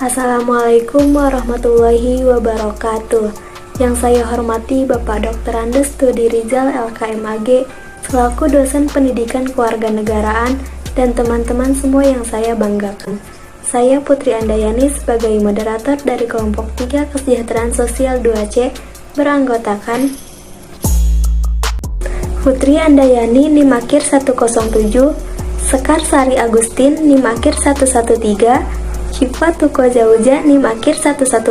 Assalamualaikum warahmatullahi wabarakatuh. Yang saya hormati Bapak Dr. Andes Studi Rizal LKMAG selaku dosen pendidikan kewarganegaraan dan teman-teman semua yang saya banggakan. Saya Putri Andayani sebagai moderator dari kelompok 3 Kesejahteraan Sosial 2C beranggotakan Putri Andayani Nimakir 107, Sekar Sari Agustin Nimakir 113, Syifa Tuko Zauja Nimakir 115,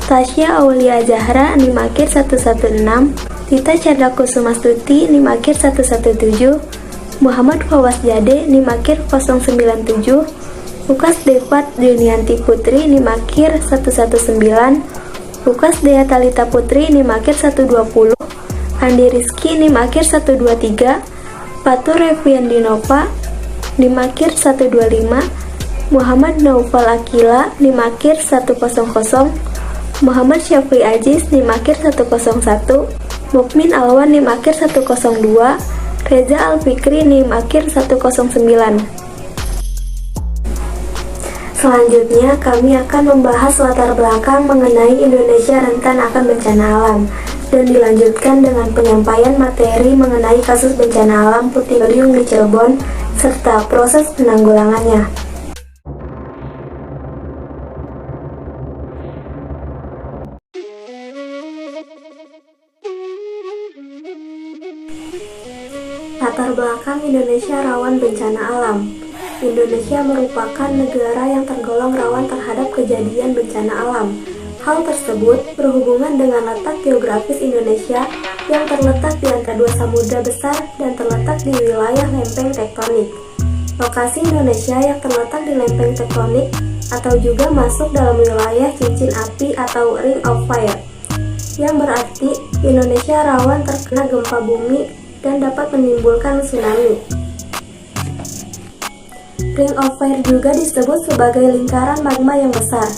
Tasya Aulia Zahra Nimakir 116, Tita Chandra Kusumastuti Nimakir 117, Muhammad Fawas Jade Nimakir 097, Lukas Devat Junianti Putri Nimakir 119, Lukas Dea Talita Putri Nimakir 120, Andi Rizky Nimakir 123, Fatur Reviandinova Nimakir 125, Muhammad Naufal Akila Nimakir 100, Muhammad Syafri Aziz Nimakir 101, Mukmin Alwan Nimakir 102, Reza Alfikri Nimakir 109. Selanjutnya kami akan membahas latar belakang mengenai Indonesia rentan akan bencana alam dan dilanjutkan dengan penyampaian materi mengenai kasus bencana alam puting beliung di Cirebon serta proses penanggulangannya. Latar belakang Indonesia rawan bencana alam. Indonesia merupakan negara yang tergolong rawan terhadap kejadian bencana alam. Hal tersebut berhubungan dengan letak geografis Indonesia yang terletak di antara dua samudra besar dan terletak di wilayah lempeng tektonik. Lokasi Indonesia yang terletak di lempeng tektonik atau juga masuk dalam wilayah cincin api atau Ring of Fire, yang berarti Indonesia rawan terkena gempa bumi dan dapat menimbulkan tsunami. Ring of Fire juga disebut sebagai lingkaran magma yang besar,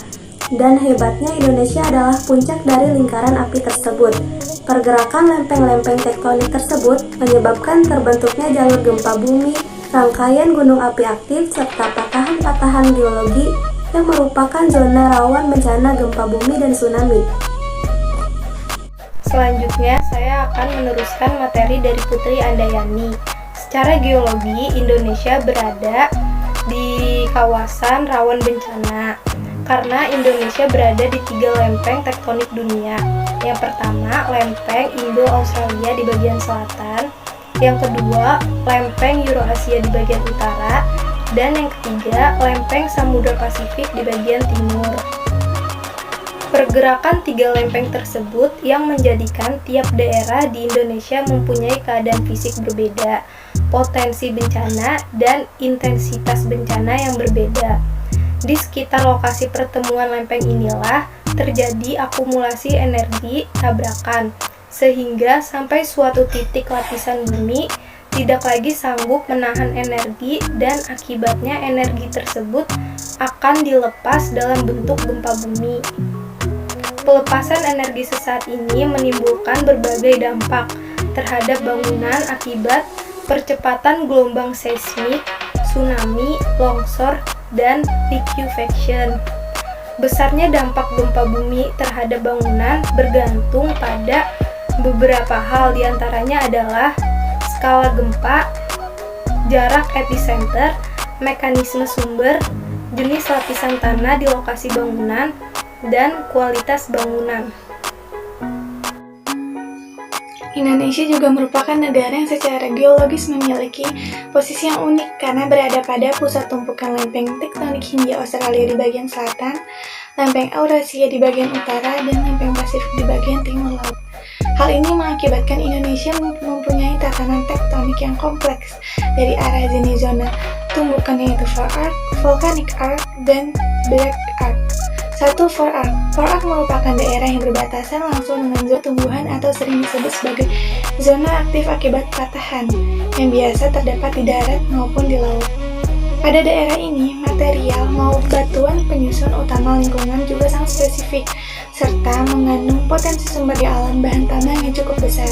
dan hebatnya Indonesia adalah puncak dari lingkaran api tersebut. Pergerakan lempeng-lempeng tektonik tersebut menyebabkan terbentuknya jalur gempa bumi, rangkaian gunung api aktif, serta patahan-patahan geologi yang merupakan zona rawan bencana gempa bumi dan tsunami. Selanjutnya, saya akan meneruskan materi dari Putri Andayani. Secara geologi, Indonesia berada di kawasan rawan bencana karena Indonesia berada di 3 lempeng tektonik dunia. Yang pertama, lempeng Indo-Australia di bagian selatan, yang kedua, lempeng Eurasia di bagian utara, dan yang ketiga, lempeng Samudra Pasifik di bagian timur. Pergerakan 3 lempeng tersebut yang menjadikan tiap daerah di Indonesia mempunyai keadaan fisik berbeda, potensi bencana, dan intensitas bencana yang berbeda. Di sekitar lokasi pertemuan lempeng inilah terjadi akumulasi energi tabrakan, sehingga sampai suatu titik lapisan bumi tidak lagi sanggup menahan energi dan akibatnya energi tersebut akan dilepas dalam bentuk gempa bumi. Pelepasan energi sesaat ini menimbulkan berbagai dampak terhadap bangunan akibat percepatan gelombang seismik, tsunami, longsor, dan liquefaction. Besarnya dampak gempa bumi terhadap bangunan bergantung pada beberapa hal, diantaranya adalah skala gempa, jarak epicenter, mekanisme sumber, jenis lapisan tanah di lokasi bangunan, dan kualitas bangunan. Indonesia juga merupakan negara yang secara geologis memiliki posisi yang unik karena berada pada pusat tumpukan lempeng tektonik Hindia Australia di bagian selatan, lempeng Eurasia di bagian utara, dan lempeng Pasifik di bagian timur laut. Hal ini mengakibatkan Indonesia mempunyai tatanan tektonik yang kompleks dari arah jenis zona tumbukan yaitu Fore Arc, Volcanic Arc, dan Black Arc. 1. Fore Arc. Fore Arc merupakan daerah yang berbatasan langsung dengan zona tumbuhan atau sering disebut sebagai zona aktif akibat patahan, yang biasa terdapat di darat maupun di laut. Pada daerah ini, material maupun batuan penyusun utama lingkungan juga sangat spesifik, serta mengandung potensi sumber daya alam bahan tanah yang cukup besar.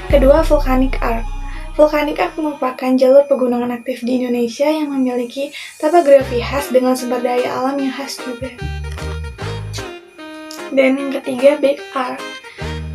Kedua, Volcanic Arc. Vulkanik Arc merupakan jalur pegunungan aktif di Indonesia yang memiliki topografi khas dengan sumber daya alam yang khas juga. Dan yang ketiga, Big Arc.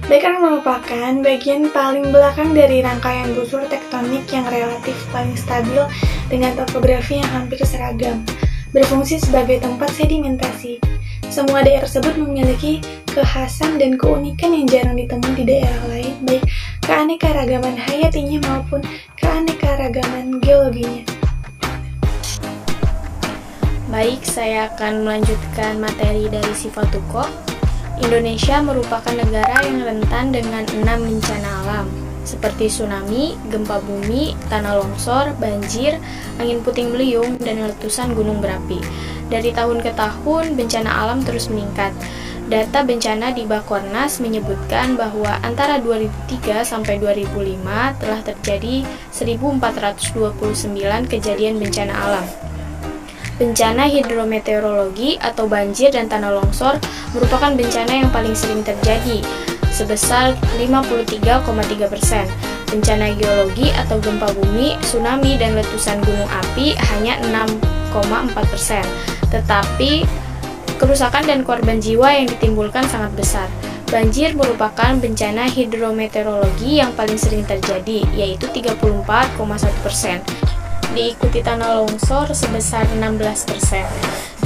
Big Arc merupakan bagian paling belakang dari rangkaian busur tektonik yang relatif paling stabil dengan topografi yang hampir seragam, berfungsi sebagai tempat sedimentasi. Semua daerah tersebut memiliki kekhasan dan keunikan yang jarang ditemui di daerah lain, baik keanekaragaman hayatinya maupun keanekaragaman geologinya. Baik, saya akan melanjutkan materi dari Sifatuko. Indonesia merupakan negara yang rentan dengan 6 bencana alam, seperti tsunami, gempa bumi, tanah longsor, banjir, angin puting beliung, dan letusan gunung berapi. Dari tahun ke tahun, bencana alam terus meningkat. Data bencana di Bakornas menyebutkan bahwa antara 2003 sampai 2005 telah terjadi 1.429 kejadian bencana alam. Bencana hidrometeorologi atau banjir dan tanah longsor merupakan bencana yang paling sering terjadi, sebesar 53,3%. Bencana geologi atau gempa bumi, tsunami, dan letusan gunung api hanya 6,4%. Tetapi kerusakan dan korban jiwa yang ditimbulkan sangat besar. Banjir merupakan bencana hidrometeorologi yang paling sering terjadi, yaitu 34,1%. Diikuti tanah longsor sebesar 16%.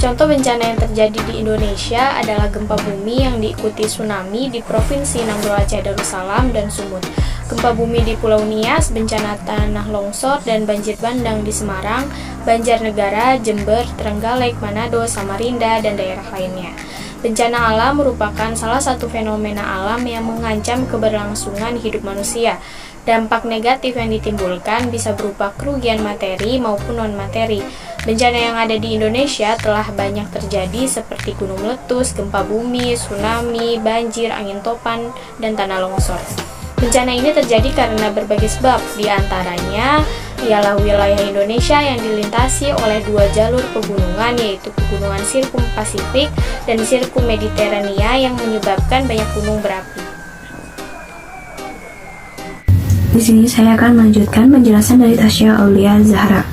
Contoh bencana yang terjadi di Indonesia adalah gempa bumi yang diikuti tsunami di Provinsi Nanggroe Aceh Darussalam dan Sumut, gempa bumi di Pulau Nias, bencana tanah longsor dan banjir bandang di Semarang, Banjarnegara, Jember, Trenggalek, Manado, Samarinda, dan daerah lainnya. Bencana alam merupakan salah satu fenomena alam yang mengancam keberlangsungan hidup manusia. Dampak negatif yang ditimbulkan bisa berupa kerugian materi maupun non-materi. Bencana yang ada di Indonesia telah banyak terjadi seperti gunung meletus, gempa bumi, tsunami, banjir, angin topan, dan tanah longsor. Bencana ini terjadi karena berbagai sebab, di antaranya ialah wilayah Indonesia yang dilintasi oleh 2 jalur pegunungan, yaitu pegunungan Sirkum Pasifik dan Sirkum Mediterania yang menyebabkan banyak gunung berapi. Di sini saya akan melanjutkan penjelasan dari Tasya Aulia Zahra.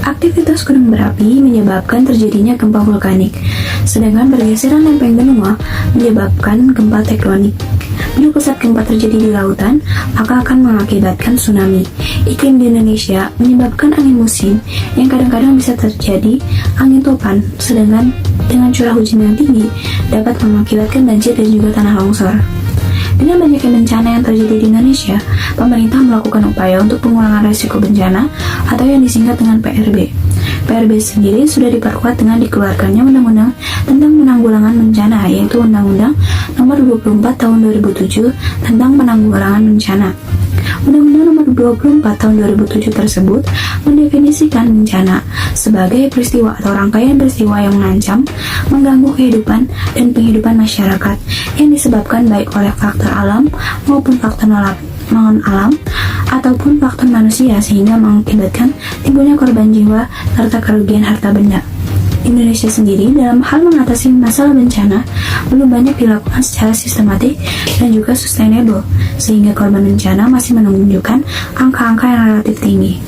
Aktivitas gunung berapi menyebabkan terjadinya gempa vulkanik, sedangkan pergeseran lempeng benua menyebabkan gempa tektonik. Bila pusat gempa terjadi di lautan, maka akan mengakibatkan tsunami. Iklim di Indonesia menyebabkan angin musim yang kadang-kadang bisa terjadi angin topan, sedangkan dengan curah hujan yang tinggi dapat mengakibatkan banjir dan juga tanah longsor. Dengan banyaknya bencana yang terjadi di Indonesia, pemerintah melakukan upaya untuk pengurangan risiko bencana atau yang disingkat dengan PRB. PRB sendiri sudah diperkuat dengan dikeluarkannya Undang-Undang tentang Penanggulangan Bencana, yaitu Undang-Undang Nomor 24 Tahun 2007 tentang Penanggulangan Bencana. Undang-Undang Nomor 24 Tahun 2007 tersebut mendefinisikan bencana sebagai peristiwa atau rangkaian peristiwa yang mengancam, mengganggu kehidupan dan penghidupan masyarakat yang disebabkan baik oleh faktor alam maupun faktor non-alam ataupun faktor manusia sehingga mengakibatkan timbulnya korban jiwa serta kerugian harta benda. Indonesia sendiri dalam hal mengatasi masalah bencana belum banyak dilakukan secara sistematik dan juga sustainable, sehingga korban bencana masih menunjukkan angka-angka yang relatif tinggi.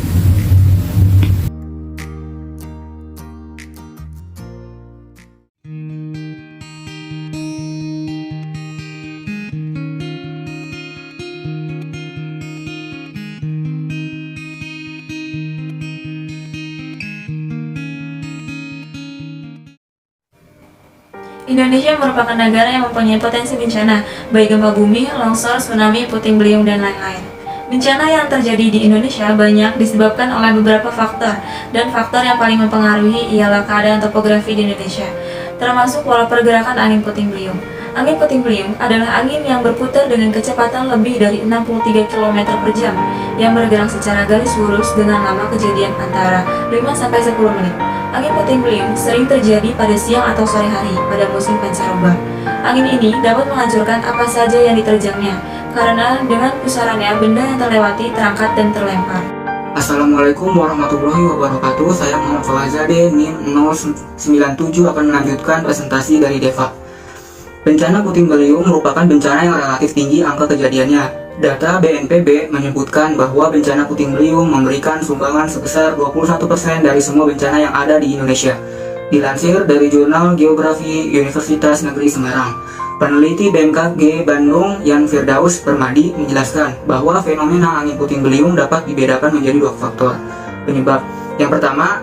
Indonesia merupakan negara yang mempunyai potensi bencana, baik gempa bumi, longsor, tsunami, puting beliung, dan lain-lain. Bencana yang terjadi di Indonesia banyak disebabkan oleh beberapa faktor, dan faktor yang paling mempengaruhi ialah keadaan topografi di Indonesia, termasuk pola pergerakan angin puting beliung. Angin puting beliung adalah angin yang berputar dengan kecepatan lebih dari 63 km per jam, yang bergerak secara garis lurus dengan lama kejadian antara 5-10 menit. Angin puting beliung sering terjadi pada siang atau sore hari pada musim pancaroba. Angin ini dapat menghancurkan apa saja yang diterjangnya, karena dengan pusarannya benda yang terlewati terangkat dan terlempar. Assalamualaikum warahmatullahi wabarakatuh. Saya Muhammad Fawazade, NIM 097 akan melanjutkan presentasi dari DEVA. Bencana puting beliung merupakan bencana yang relatif tinggi angka kejadiannya, Data BNPB menyebutkan bahwa bencana puting beliung memberikan sumbangan sebesar 21% dari semua bencana yang ada di Indonesia. Dilansir dari Jurnal Geografi Universitas Negeri Semarang, peneliti BMKG Bandung Yan Firdaus Permadi menjelaskan bahwa fenomena angin puting beliung dapat dibedakan menjadi dua faktor penyebab. Yang pertama,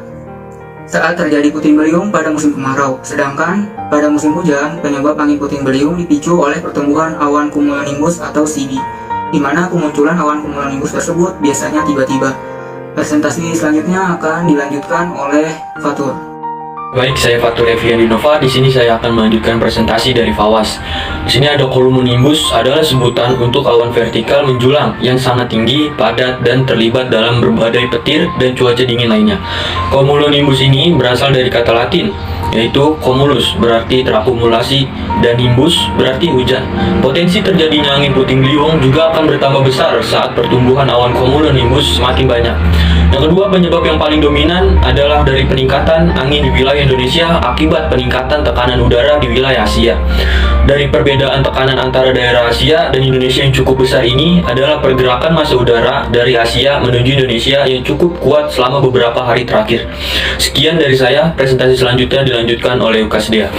saat terjadi puting beliung pada musim kemarau, sedangkan pada musim hujan, penyebab angin puting beliung dipicu oleh pertumbuhan awan cumulonimbus atau CD, di mana kemunculan awan cumulonimbus tersebut biasanya tiba-tiba. Presentasi selanjutnya akan dilanjutkan oleh Fatur. Baik, saya Fatur Eviandinova. Di sini saya akan melanjutkan presentasi dari FAWAS. Di sini ada cumulonimbus adalah sebutan untuk awan vertikal menjulang yang sangat tinggi, padat, dan terlibat dalam berbagai petir dan cuaca dingin lainnya. Cumulonimbus ini berasal dari kata Latin, yaitu cumulus berarti terakumulasi dan nimbus berarti hujan. Potensi terjadinya angin puting beliung juga akan bertambah besar saat pertumbuhan awan cumulonimbus semakin banyak. Yang kedua, penyebab yang paling dominan adalah dari peningkatan angin di wilayah Indonesia akibat peningkatan tekanan udara di wilayah Asia. Dari perbedaan tekanan antara daerah Asia dan Indonesia yang cukup besar ini adalah pergerakan massa udara dari Asia menuju Indonesia yang cukup kuat selama beberapa hari terakhir. Sekian dari saya, presentasi selanjutnya dilanjutkan oleh Ukasdea.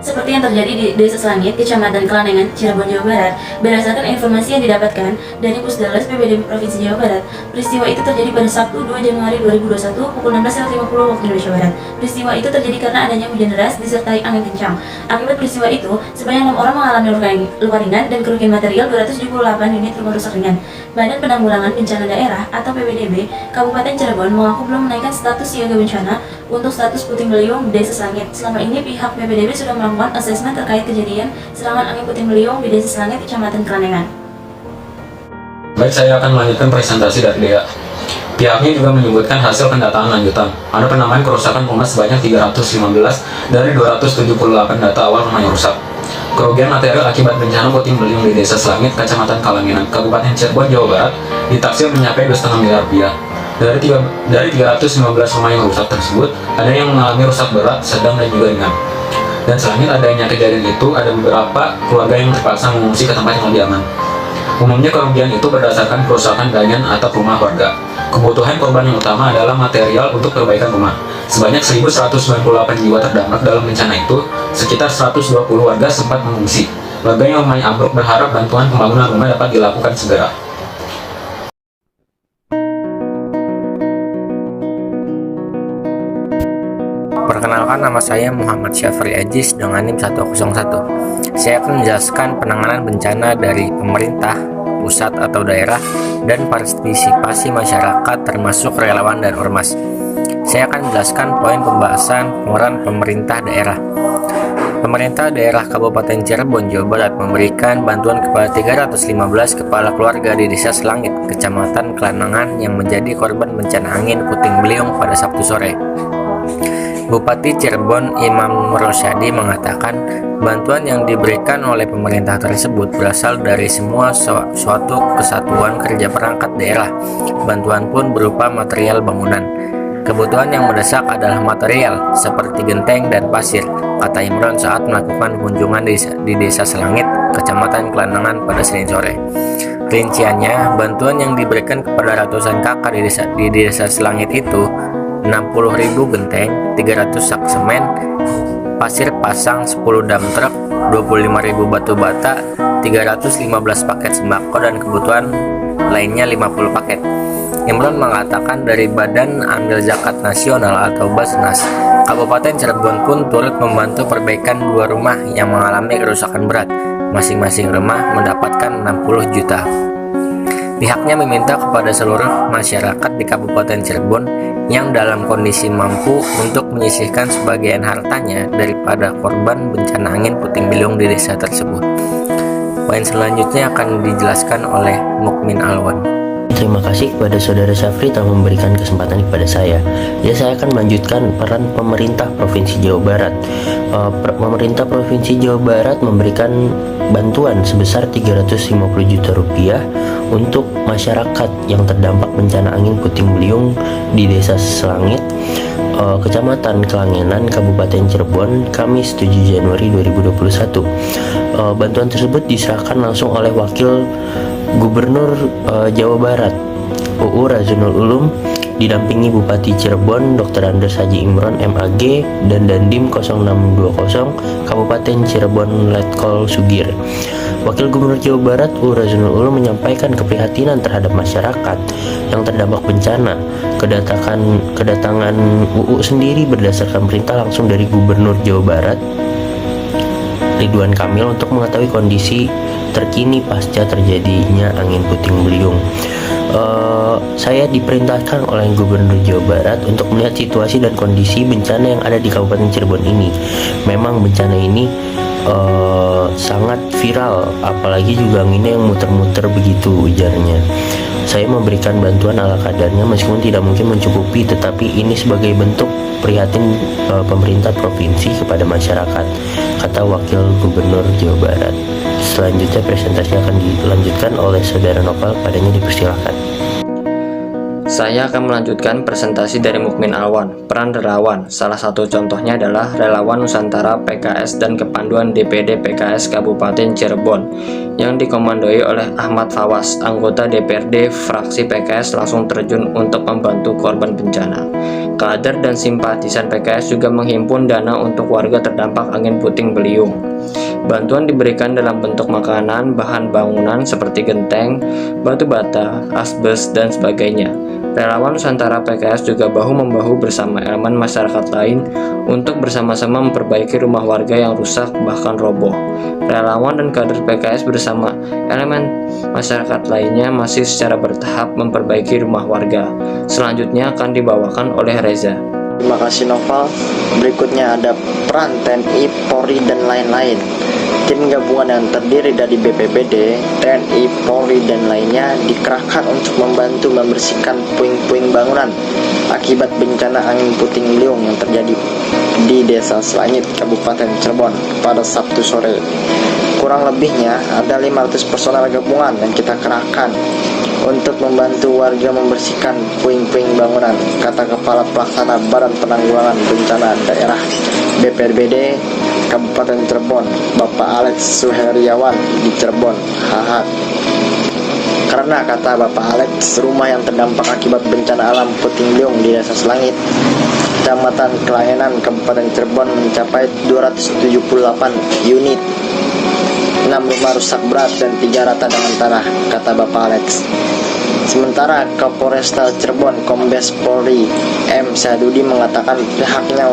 Seperti yang terjadi di Desa Selangit, Kecamatan Kelanengan, Cirebon, Jawa Barat, berdasarkan informasi yang didapatkan dari Pusdales PPDB Provinsi Jawa Barat, peristiwa itu terjadi pada Sabtu 2 Januari 2021 pukul 16.50 waktu Indonesia Barat. Peristiwa itu terjadi karena adanya hujan deras disertai angin kencang. Akibat peristiwa itu, sebanyak 6 orang mengalami luka ringan dan kerugian material 278 unit rumah rusak ringan. Badan Penanggulangan Bencana Daerah atau PPDB Kabupaten Cirebon mengaku belum menaikkan status siaga bencana untuk status puting beliung di Desa Selangit. Selama ini pihak PPDB sudah melakukan asesmen terkait kejadian serangan angin puting beliung di Desa Selangit, Kecamatan Kelanengan. Baik, saya akan melanjutkan presentasi dari Dea. Pihaknya juga menyebutkan hasil pendataan lanjutan. Ada penamaan kerusakan rumah sebanyak 315 dari 278 data awal rumah yang rusak. Kerugian material akibat bencana puting beliung di Desa Selangit, Kecamatan Kalanginan, Kabupaten Cirebon, Jawa Barat ditaksir mencapai 2,5 miliar rupiah. Dari 315 rumah yang rusak tersebut, ada yang mengalami rusak berat, sedang, dan juga ringan. Dan selain adanya kejadian itu, ada beberapa keluarga yang terpaksa mengungsi ke tempat yang lebih aman. Umumnya kerugian itu berdasarkan kerusakan bangunan atau rumah warga. Kebutuhan korban yang utama adalah material untuk perbaikan rumah. Sebanyak 1.198 jiwa terdampak dalam bencana itu, sekitar 120 warga sempat mengungsi. Warga yang rumahnya ambruk berharap bantuan pembangunan rumah dapat dilakukan segera. Perkenalkan, nama saya Muhammad Syafri Aziz dengan NIM 101. Saya akan menjelaskan penanganan bencana dari pemerintah, pusat atau daerah, dan partisipasi masyarakat termasuk relawan dan ormas. Saya akan menjelaskan poin pembahasan peran pemerintah daerah. Pemerintah daerah Kabupaten Cirebon, Jawa Barat memberikan bantuan kepada 315 kepala keluarga di Desa Selangit, Kecamatan Kelanengan yang menjadi korban bencana angin puting beliung pada Sabtu sore. Bupati Cirebon Imam Rosyadi mengatakan bantuan yang diberikan oleh pemerintah tersebut berasal dari semua suatu kesatuan kerja perangkat daerah. Bantuan pun berupa material bangunan. Kebutuhan yang mendesak adalah material seperti genteng dan pasir, kata Imron saat melakukan kunjungan di Desa Selangit, Kecamatan Kelanengan pada Senin sore. Rinciannya, bantuan yang diberikan kepada ratusan kakak di desa Selangit itu 60.000 genteng, 300 sak semen, pasir pasang 10 dam truk, 25.000 batu bata, 315 paket sembako, dan kebutuhan lainnya 50 paket. Imron mengatakan dari Badan Amil Zakat Nasional atau Basnas, Kabupaten Cirebon pun turut membantu perbaikan 2 rumah yang mengalami kerusakan berat. Masing-masing rumah mendapatkan 60 juta. Pihaknya meminta kepada seluruh masyarakat di Kabupaten Cirebon yang dalam kondisi mampu untuk menyisihkan sebagian hartanya daripada korban bencana angin puting beliung di desa tersebut. Poin selanjutnya akan dijelaskan oleh Mukmin Alwan. Terima kasih kepada Saudara Syafri telah memberikan kesempatan kepada saya. Ya, saya akan melanjutkan peran pemerintah Provinsi Jawa Barat. Pemerintah Provinsi Jawa Barat memberikan bantuan sebesar 350 juta rupiah untuk masyarakat yang terdampak bencana angin puting beliung di Desa Selangit, Kecamatan Kelangenan, Kabupaten Cirebon, Kamis 7 Januari 2021. Bantuan tersebut diserahkan langsung oleh Wakil Gubernur Jawa Barat UU Razunul Ulum didampingi Bupati Cirebon Dr. Andes Haji Imron MAG dan Dandim 0620 Kabupaten Cirebon Letkol Sugir. Wakil Gubernur Jawa Barat UU Razunul Ulum menyampaikan keprihatinan terhadap masyarakat yang terdampak bencana. Kedatangan UU sendiri berdasarkan perintah langsung dari Gubernur Jawa Barat Ridwan Kamil untuk mengetahui kondisi terkini pasca terjadinya angin puting beliung. Saya diperintahkan oleh Gubernur Jawa Barat untuk melihat situasi dan kondisi bencana yang ada di Kabupaten Cirebon ini. Memang bencana ini sangat viral, apalagi juga anginnya yang muter-muter begitu, ujarnya. Saya memberikan bantuan ala kadarnya meskipun tidak mungkin mencukupi, tetapi ini sebagai bentuk prihatin pemerintah provinsi kepada masyarakat, kata Wakil Gubernur Jawa Barat. Selanjutnya presentasi akan dilanjutkan oleh Saudara Noval, padanya dipersilahkan. Saya akan melanjutkan presentasi dari Mukmin Alwan, peran relawan. Salah satu contohnya adalah relawan Nusantara PKS dan Kepanduan DPD PKS Kabupaten Cirebon yang dikomandoi oleh Ahmad Fawas, anggota DPRD fraksi PKS langsung terjun untuk membantu korban bencana. Kader dan simpatisan PKS juga menghimpun dana untuk warga terdampak angin puting beliung. Bantuan diberikan dalam bentuk makanan, bahan bangunan seperti genteng, batu bata, asbes, dan sebagainya. Relawan Nusantara PKS juga bahu-membahu bersama elemen masyarakat lain untuk bersama-sama memperbaiki rumah warga yang rusak bahkan roboh. Relawan dan kader PKS bersama elemen masyarakat lainnya masih secara bertahap memperbaiki rumah warga. Selanjutnya akan dibawakan oleh Reza. Terima kasih Noval. Berikutnya ada peran TNI, Polri, dan lain-lain. Tim gabungan yang terdiri dari BPBD, TNI, Polri, dan lainnya dikerahkan untuk membantu membersihkan puing-puing bangunan akibat bencana angin puting beliung yang terjadi di Desa Selangit, Kabupaten Cirebon pada Sabtu sore. Kurang lebihnya ada 500 personel gabungan yang kita kerahkan untuk membantu warga membersihkan puing-puing bangunan, kata Kepala Pelaksana Badan Penanggulangan Bencana Daerah BPBD Kabupaten Cirebon, Bapak Alex Suheriawan di Cirebon, Hahat. Karena kata Bapak Alex, rumah yang terdampak akibat bencana alam puting beliung di Desa Selangit, Kecamatan Kelangenan, Kabupaten Cirebon mencapai 278 unit. 6 rumah rusak berat dan 3 rata dengan tanah, kata Bapak Alex. Sementara Kapolresta Cirebon Kombes Polri M. Syadudi mengatakan pihaknya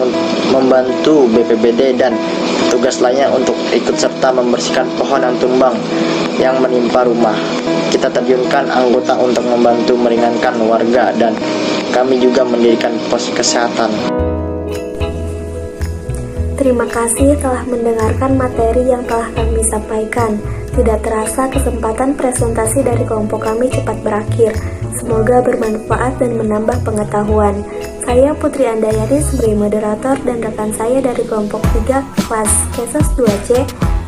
membantu BPBD dan tugas lainnya untuk ikut serta membersihkan pohon yang tumbang yang menimpa rumah. Kita terjunkan anggota untuk membantu meringankan warga dan kami juga mendirikan pos kesehatan. Terima kasih telah mendengarkan materi yang telah kami sampaikan. Tidak terasa kesempatan presentasi dari kelompok kami cepat berakhir. Semoga bermanfaat dan menambah pengetahuan. Saya Putri Andayani sebagai moderator dan rekan saya dari kelompok 3 kelas Kesos 2C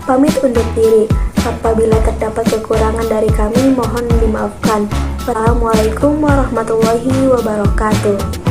pamit undur diri. Apabila terdapat kekurangan dari kami mohon dimaafkan. Wassalamualaikum warahmatullahi wabarakatuh.